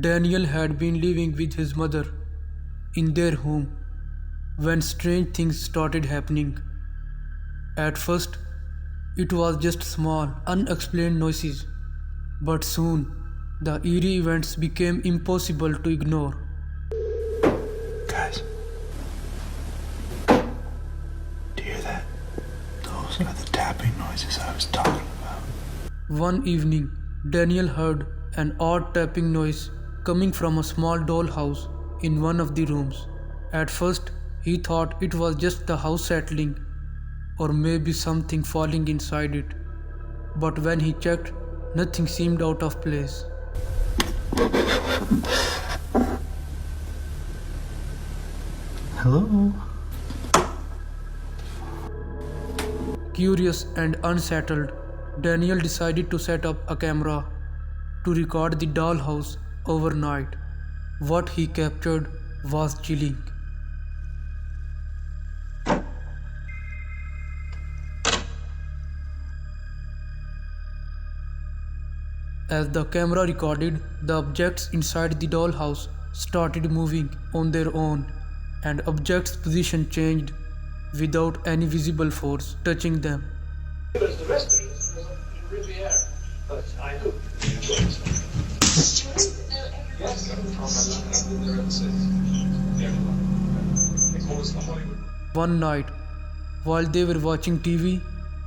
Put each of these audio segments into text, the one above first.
Daniel had been living with his mother in their home when strange things started happening. At first, it was just small, unexplained noises, but soon the eerie events became impossible to ignore. Guys, do you hear that? Those are the tapping noises I was talking about. One evening, Daniel heard an odd tapping noise coming from a small dollhouse in one of the rooms. At first, he thought it was just the house settling or maybe something falling inside it. But when he checked, nothing seemed out of place. Hello? Curious and unsettled, Daniel decided to set up a camera to record the dollhouse overnight. What he captured was chilling. As the camera recorded, the objects inside the dollhouse started moving on their own, and objects' position changed without any visible force touching them. But the rest of it was in Riviera. But I hope you enjoy yourself. One night, while they were watching TV,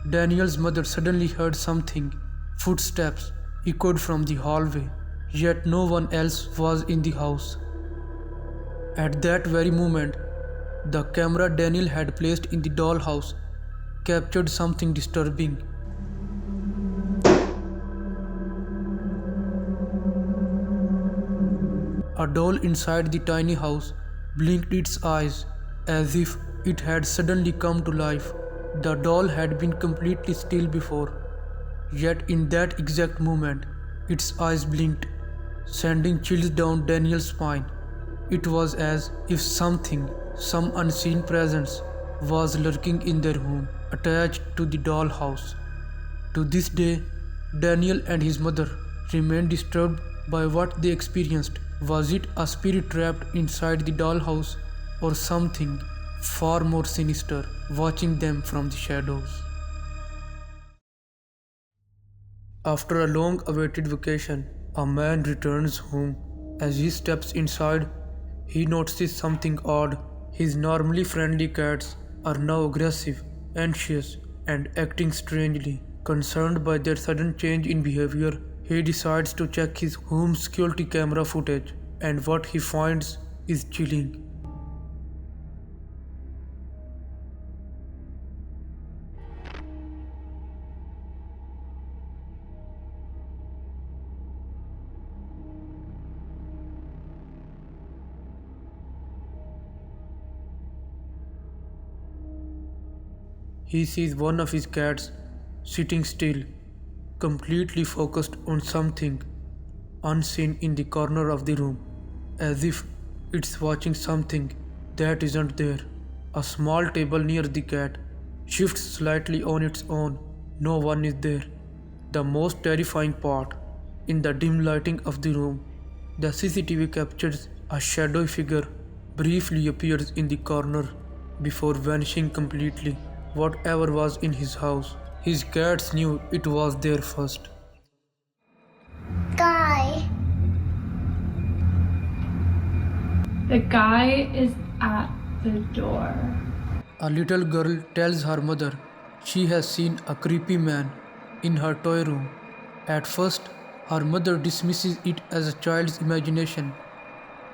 Daniel's mother suddenly heard something. Footsteps echoed from the hallway, yet no one else was in the house. At that very moment, the camera Daniel had placed in the dollhouse captured something disturbing. A doll inside the tiny house blinked its eyes as if it had suddenly come to life. The doll had been completely still before, yet in that exact moment, its eyes blinked, sending chills down Daniel's spine. It was as if some unseen presence, was lurking in their home, attached to the dollhouse. To this day, Daniel and his mother remain disturbed by what they experienced. Was it a spirit trapped inside the dollhouse, or something far more sinister watching them from the shadows? After a long-awaited vacation, a man returns home. As he steps inside, he notices something odd. His normally friendly cats are now aggressive, anxious, and acting strangely. Concerned by their sudden change in behavior, he decides to check his home security camera footage, and what he finds is chilling. He sees one of his cats sitting still, completely focused on something unseen in the corner of the room, as if it's watching something that isn't there. A small table near the cat shifts slightly on its own. No one is there. The most terrifying part, in the dim lighting of the room, the CCTV captures a shadowy figure briefly appears in the corner before vanishing completely. Whatever was in his house, his cats knew it was there first. Guy. The guy is at the door. A little girl tells her mother she has seen a creepy man in her toy room. At first, her mother dismisses it as a child's imagination,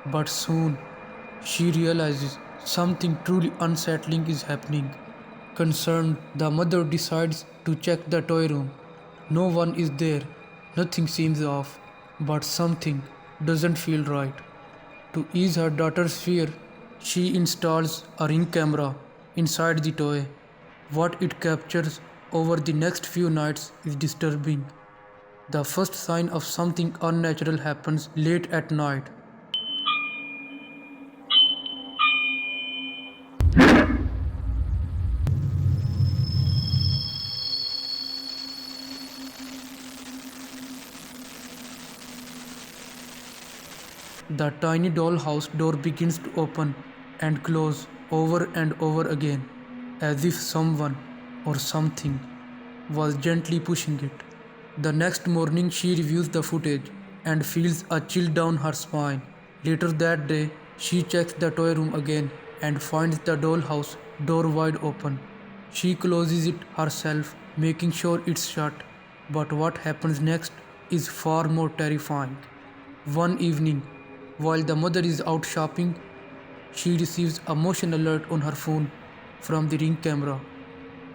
but soon she realizes something truly unsettling is happening. Concerned, the mother decides to check the toy room. No one is there, nothing seems off, but something doesn't feel right. To ease her daughter's fear, she installs a ring camera inside the toy. What it captures over the next few nights is disturbing. The first sign of something unnatural happens late at night. the tiny dollhouse door begins to open and close over and over again, as if someone or something was gently pushing it. The next morning, she reviews the footage and feels a chill down her spine. Later that day, she checks the toy room again and finds the dollhouse door wide open. She closes it herself, making sure it's shut. But what happens next is far more terrifying. One evening, while the mother is out shopping, she receives a motion alert on her phone from the ring camera.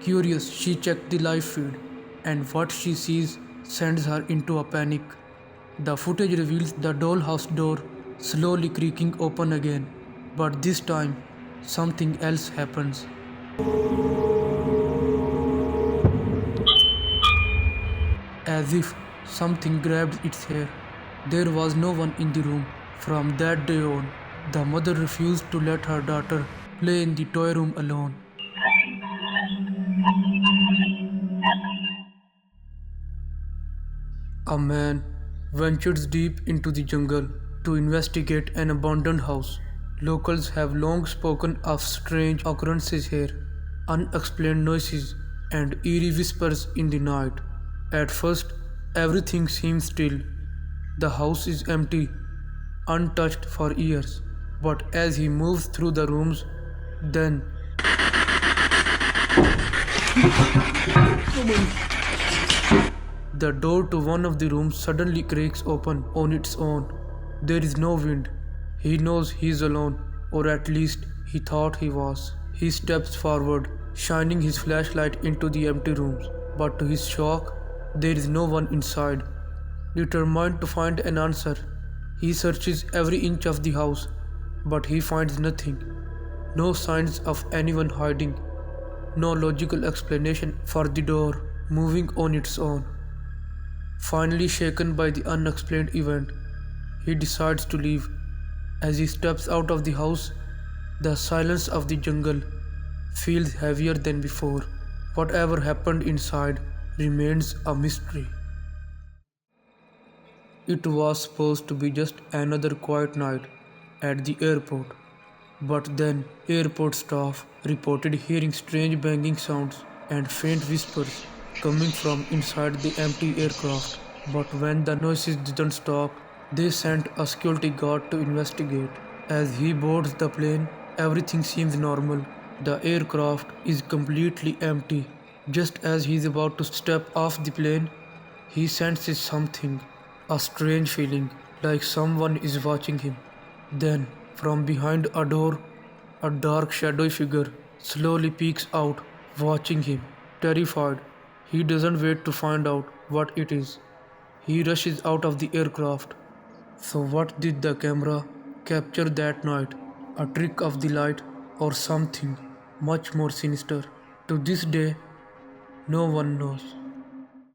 Curious, she checks the live feed, and what she sees sends her into a panic. The footage reveals the dollhouse door slowly creaking open again, but this time something else happens. As if something grabbed its hair. There was no one in the room. From that day on, the mother refused to let her daughter play in the toy room alone. A man ventures deep into the jungle to investigate an abandoned house. Locals have long spoken of strange occurrences here, unexplained noises, and eerie whispers in the night. At first, everything seems still. The house is empty, untouched for years. But as he moves through the rooms, then the door to one of the rooms suddenly cracks open on its own. There is no wind. He knows he is alone, or at least he thought he was. He steps forward, shining his flashlight into the empty rooms, but to his shock, there is no one inside. Determined to find an answer, he searches every inch of the house, but he finds nothing. No signs of anyone hiding, no logical explanation for the door moving on its own. Finally shaken by the unexplained event, he decides to leave. As he steps out of the house, the silence of the jungle feels heavier than before. Whatever happened inside remains a mystery. It was supposed to be just another quiet night at the airport, but then airport staff reported hearing strange banging sounds and faint whispers coming from inside the empty aircraft. But when the noises didn't stop, they sent a security guard to investigate. As he boards the plane, everything seems normal. The aircraft is completely empty. Just as he is about to step off the plane, he senses something, a strange feeling, like someone is watching him. Then, from behind a door, a dark shadowy figure slowly peeks out, watching him. Terrified, he doesn't wait to find out what it is. He rushes out of the aircraft. So what did the camera capture that night? A trick of the light or something much more sinister? To this day, no one knows.